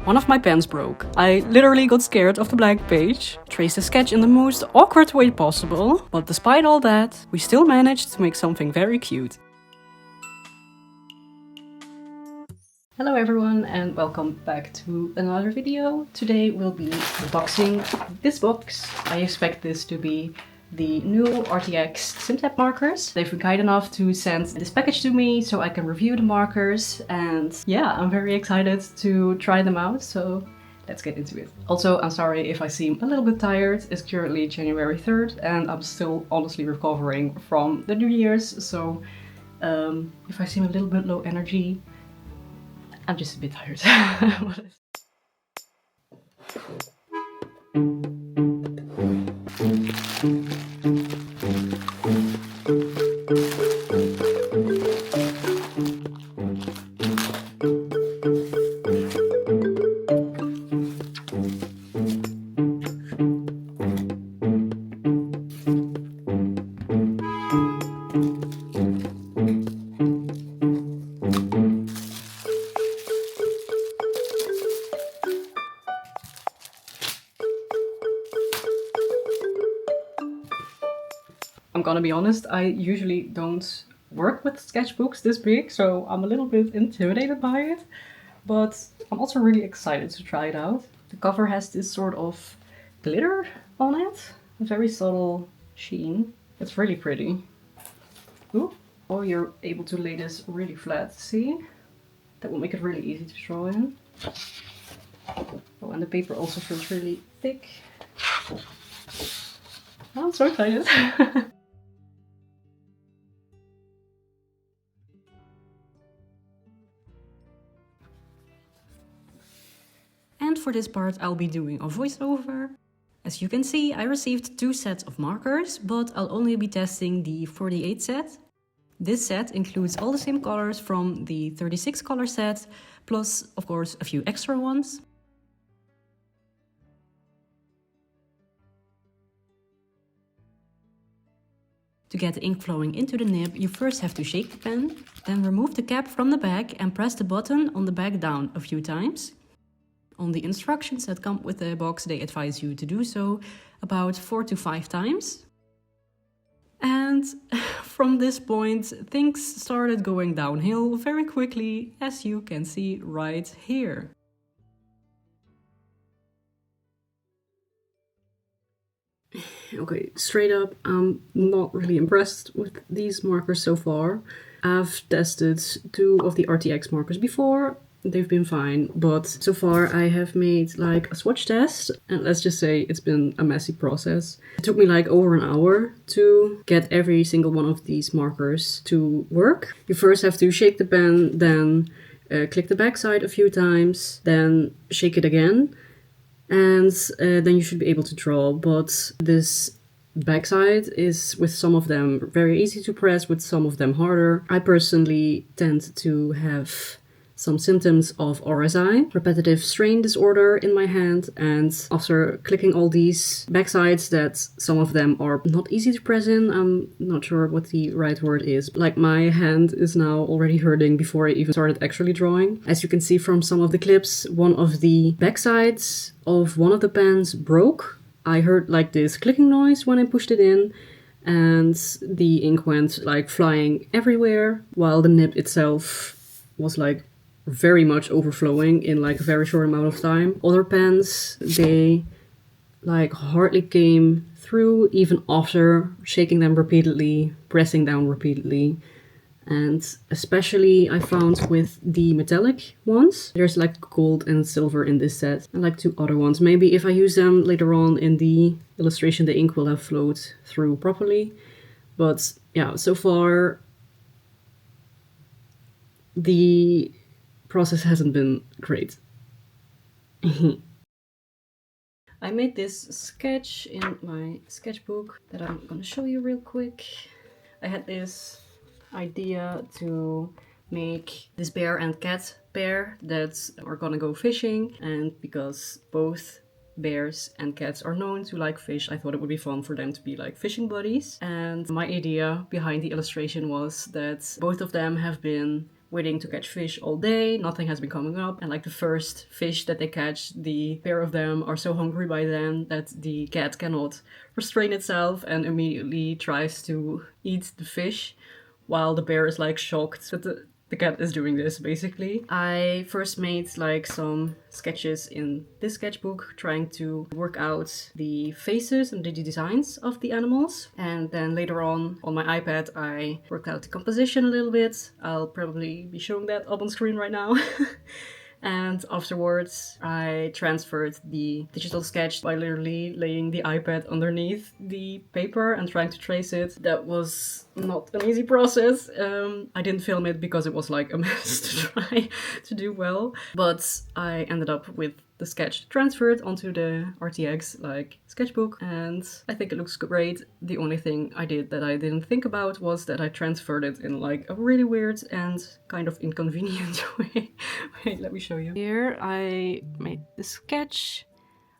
One of my pens broke. I literally got scared of the blank page, traced the sketch in the most awkward way possible, but despite all that, we still managed to make something very cute. Hello everyone and welcome back to another video. Today we'll be unboxing this box. I expect this to be the new Arrtx SIMPTAP markers. They've been kind enough to send this package to me so I can review the markers, and yeah, I'm very excited to try them out, so let's get into it. Also, I'm sorry if I seem a little bit tired. It's currently January 3rd and I'm still honestly recovering from the New Year's, so if I seem a little bit low energy, I'm just a bit tired. I'm gonna be honest, I usually don't work with sketchbooks this big, so I'm a little bit intimidated by it, but I'm also really excited to try it out. The cover has this sort of glitter on it, a very subtle sheen. It's really pretty. Ooh. Oh, you're able to lay this really flat, see? That will make it really easy to draw in. Oh, and the paper also feels really thick. Oh, I'm so excited. And for this part I'll be doing a voiceover. As you can see, I received 2 sets of markers, but I'll only be testing the 48 set. This set includes all the same colors from the 36 color set, plus of course a few extra ones. To get the ink flowing into the nib, you first have to shake the pen, then remove the cap from the back and press the button on the back down a few times. On the instructions that come with the box, they advise you to do so about 4 to 5 times. And from this point, things started going downhill very quickly, as you can see right here. Okay, straight up, I'm not really impressed with these markers so far. I've tested 2 of the Arrtx markers before. They've been fine, but so far I have made like a swatch test, and let's just say it's been a messy process. It took me like over an hour to get every single one of these markers to work. You first have to shake the pen, then click the backside a few times, then shake it again, and then you should be able to draw. But this backside is, with some of them, very easy to press, with some of them harder. I personally tend to have some symptoms of RSI, repetitive strain disorder, in my hand, and after clicking all these backsides, that some of them are not easy to press in. I'm not sure what the right word is. Like, my hand is now already hurting before I even started actually drawing. As you can see from some of the clips, one of the backsides of one of the pens broke. I heard like this clicking noise when I pushed it in, and the ink went like flying everywhere, while the nib itself was like very much overflowing in like a very short amount of time. Other pens, they like hardly came through even after shaking them repeatedly, pressing down repeatedly. And especially I found with the metallic ones, there's like gold and silver in this set, and like 2 other ones. Maybe if I use them later on in the illustration, the ink will have flowed through properly. But yeah, so far the process hasn't been great. I made this sketch in my sketchbook that I'm gonna show you real quick. I had this idea to make this bear and cat pair that are gonna go fishing, and because both bears and cats are known to like fish, I thought it would be fun for them to be like fishing buddies. And my idea behind the illustration was that both of them have been waiting to catch fish all day, nothing has been coming up, and like the first fish that they catch, the pair of them are so hungry by then that the cat cannot restrain itself and immediately tries to eat the fish, while the bear is like shocked that the cat is doing this, basically. I first made like some sketches in this sketchbook, trying to work out the faces and the designs of the animals. And then later on my iPad, I worked out the composition a little bit. I'll probably be showing that up on screen right now. And afterwards, I transferred the digital sketch by literally laying the iPad underneath the paper and trying to trace it. That was not an easy process. I didn't film it because it was like a mess to try to do well. But I ended up with the sketch transferred onto the Arrtx sketchbook, and I think it looks great. The only thing I did that I didn't think about was that I transferred it in like a really weird and kind of inconvenient way. Wait, let me show you. Here I made the sketch,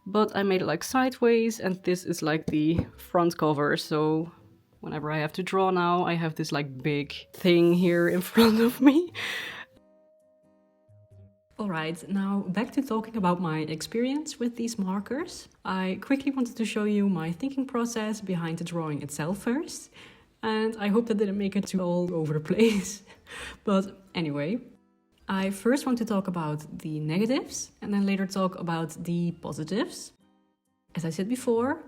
but I made it like sideways, and this is like the front cover, so whenever I have to draw now, I have this like big thing here in front of me. Alright, now back to talking about my experience with these markers. I quickly wanted to show you my thinking process behind the drawing itself first, and I hope that didn't make it too all over the place. But anyway, I first want to talk about the negatives and then later talk about the positives. As I said before,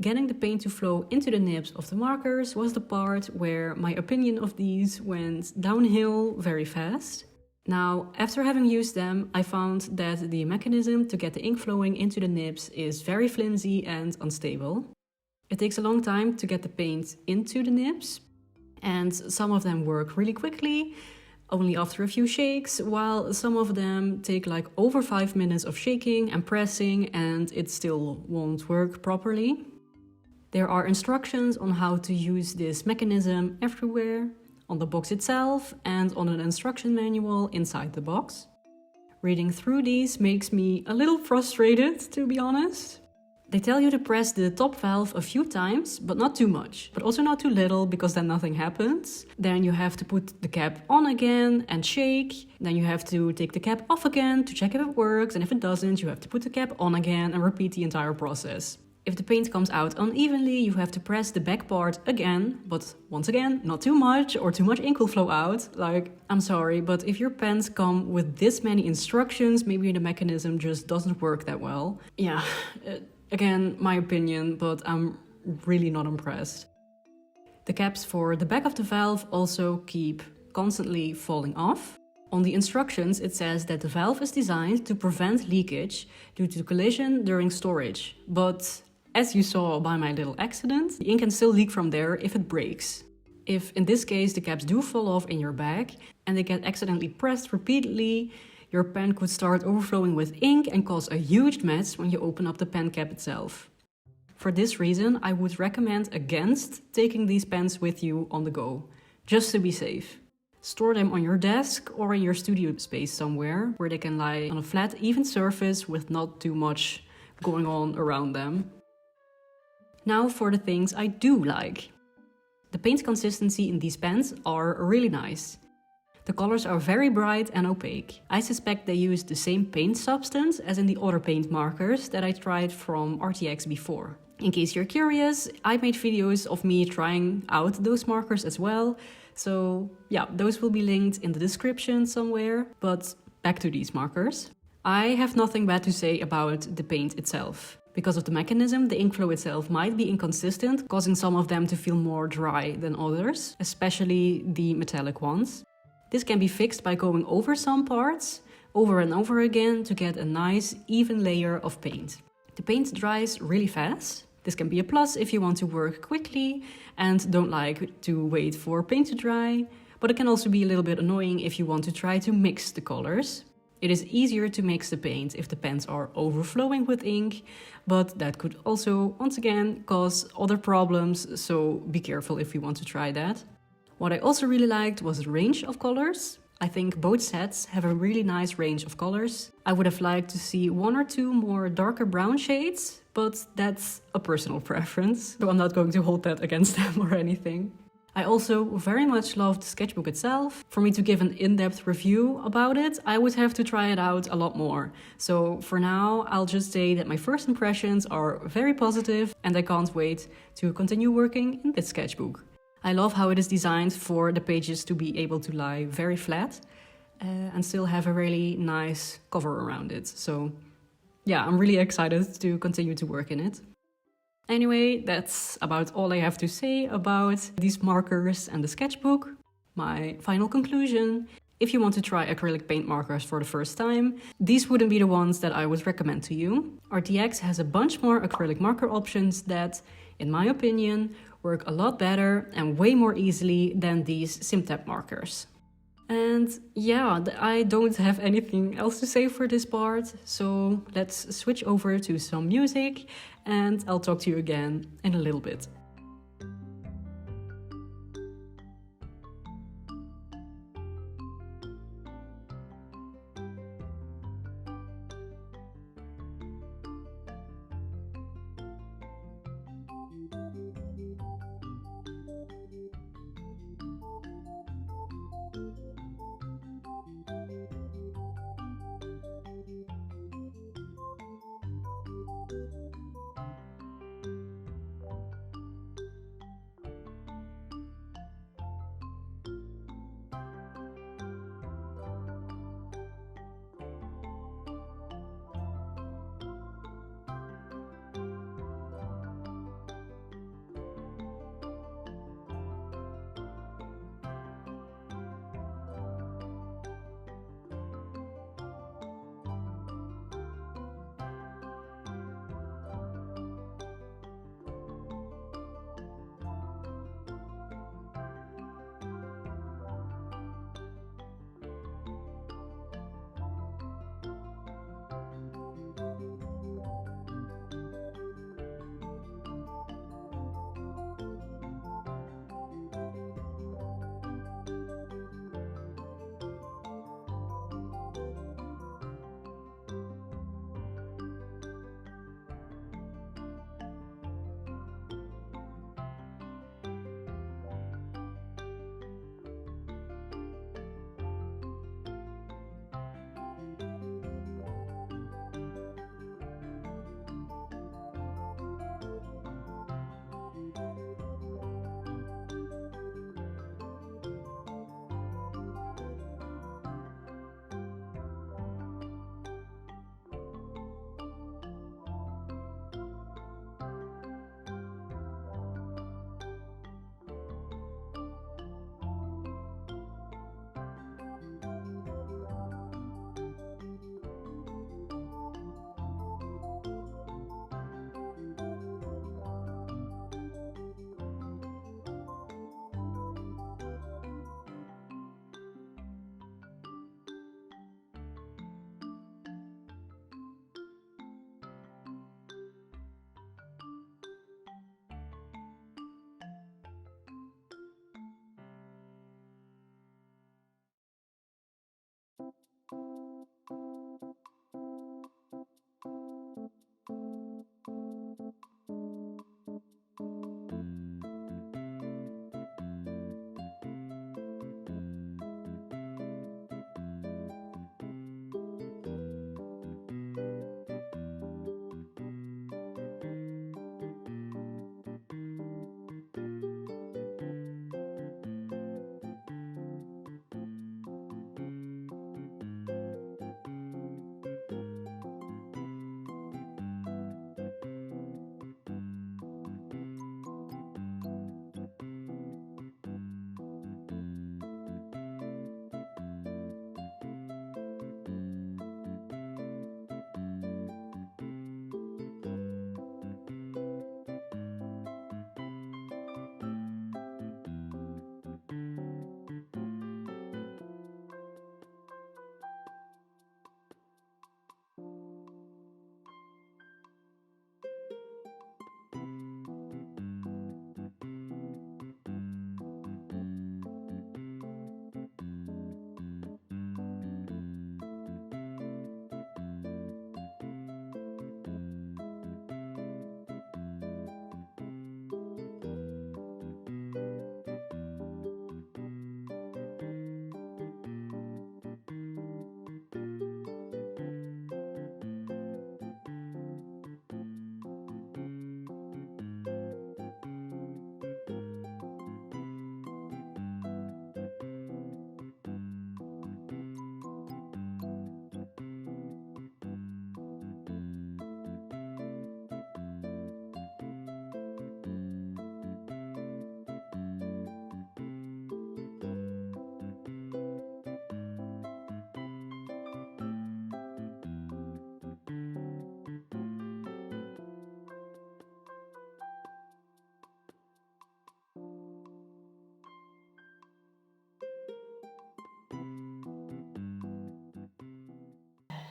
getting the paint to flow into the nibs of the markers was the part where my opinion of these went downhill very fast. Now, after having used them, I found that the mechanism to get the ink flowing into the nibs is very flimsy and unstable. It takes a long time to get the paint into the nibs, and some of them work really quickly, only after a few shakes, while some of them take like over 5 minutes of shaking and pressing and it still won't work properly. There are instructions on how to use this mechanism everywhere, on the box itself and on an instruction manual inside the box. Reading through these makes me a little frustrated, to be honest. They tell you to press the top valve a few times, but not too much, but also not too little, because then nothing happens. Then you have to put the cap on again and shake. Then you have to take the cap off again to check if it works, and if it doesn't, you have to put the cap on again and repeat the entire process. If the paint comes out unevenly, you have to press the back part again, but once again, not too much, or too much ink will flow out. Like, I'm sorry, but if your pens come with this many instructions, maybe the mechanism just doesn't work that well. Yeah, again, my opinion, but I'm really not impressed. The caps for the back of the valve also keep constantly falling off. On the instructions, it says that the valve is designed to prevent leakage due to collision during storage, but as you saw by my little accident, the ink can still leak from there if it breaks. If in this case the caps do fall off in your bag and they get accidentally pressed repeatedly, your pen could start overflowing with ink and cause a huge mess when you open up the pen cap itself. For this reason, I would recommend against taking these pens with you on the go, just to be safe. Store them on your desk or in your studio space somewhere where they can lie on a flat, even surface with not too much going on around them. Now for the things I do like. The paint consistency in these pens are really nice. The colors are very bright and opaque. I suspect they use the same paint substance as in the other paint markers that I tried from Arrtx before. In case you're curious, I made videos of me trying out those markers as well. So yeah, those will be linked in the description somewhere. But back to these markers. I have nothing bad to say about the paint itself. Because of the mechanism, the ink flow itself might be inconsistent, causing some of them to feel more dry than others, especially the metallic ones. This can be fixed by going over some parts, over and over again, to get a nice, even layer of paint. The paint dries really fast. This can be a plus if you want to work quickly and don't like to wait for paint to dry, but it can also be a little bit annoying if you want to try to mix the colors. It is easier to mix the paint if the pens are overflowing with ink, but that could also, once again, cause other problems, so be careful if you want to try that. What I also really liked was the range of colors. I think both sets have a really nice range of colors. I would have liked to see 1 or 2 more darker brown shades, but that's a personal preference, so I'm not going to hold that against them or anything. I also very much love the sketchbook itself. For me to give an in-depth review about it, I would have to try it out a lot more. So for now, I'll just say that my first impressions are very positive and I can't wait to continue working in this sketchbook. I love how it is designed for the pages to be able to lie very flat and still have a really nice cover around it. So yeah, I'm really excited to continue to work in it. Anyway, that's about all I have to say about these markers and the sketchbook. My final conclusion: if you want to try acrylic paint markers for the first time, these wouldn't be the ones that I would recommend to you. Arrtx has a bunch more acrylic marker options that, in my opinion, work a lot better and way more easily than these SIMPTAP markers. And yeah, I don't have anything else to say for this part, so let's switch over to some music and I'll talk to you again in a little bit.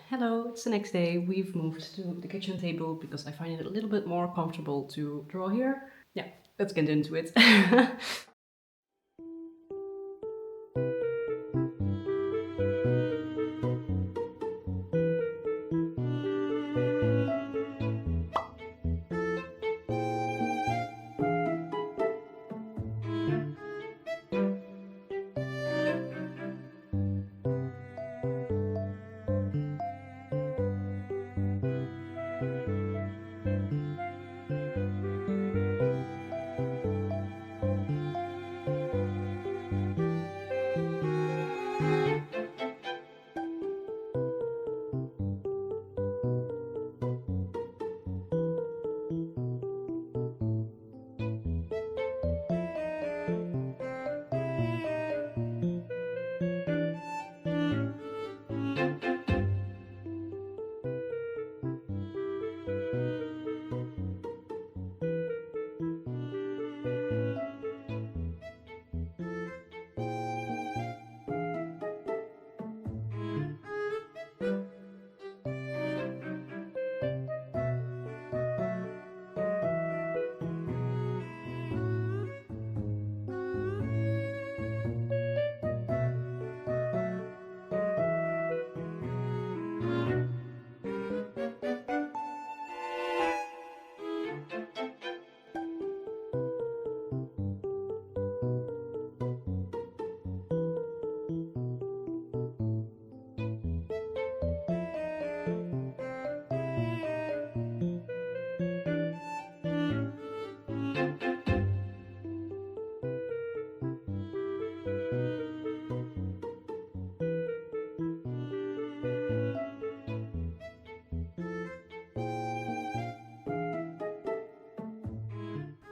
Hello, it's the next day. We've moved to the kitchen table because I find it a little bit more comfortable to draw here. Yeah, let's get into it.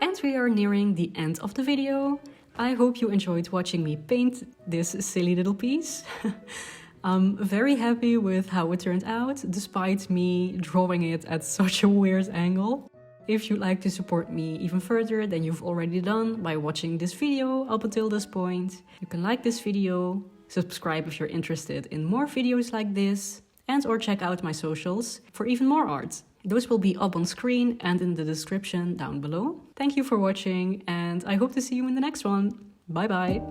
And we are nearing the end of the video. I hope you enjoyed watching me paint this silly little piece. I'm very happy with how it turned out, despite me drawing it at such a weird angle. If you'd like to support me even further than you've already done by watching this video up until this point, you can like this video, subscribe if you're interested in more videos like this, and or check out my socials for even more art. Those will be up on screen and in the description down below. Thank you for watching, and I hope to see you in the next one. Bye bye!